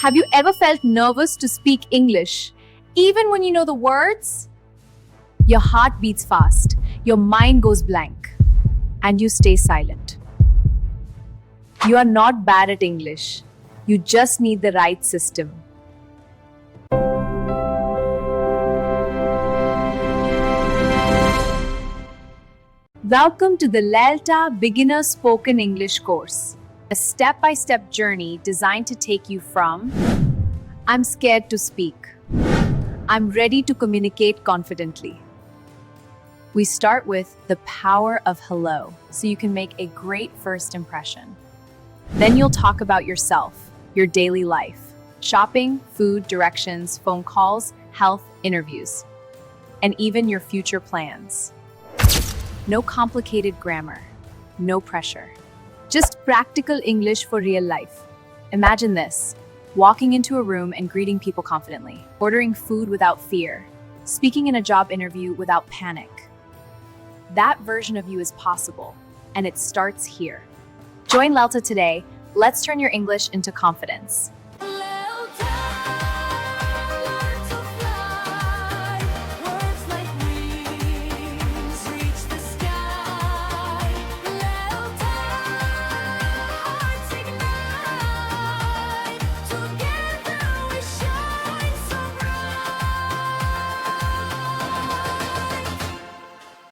Have you ever felt nervous to speak English, even when you know the words? Your heart beats fast, your mind goes blank, and you stay silent. You are not bad at English. You just need the right system. Welcome to the LELTA Beginner Spoken English course, a step-by-step journey designed to take you from I'm scared to speak, I'm ready to communicate confidently. We start with the power of hello, so you can make a great first impression. Then you'll talk about yourself, your daily life, shopping, food, directions, phone calls, health, interviews, and even your future plans. No complicated grammar, no pressure. Just practical English for real life. Imagine this: walking into a room and greeting people confidently, ordering food without fear, speaking in a job interview without panic. That version of you is possible, and it starts here. Join LELTA today. Let's turn your English into confidence.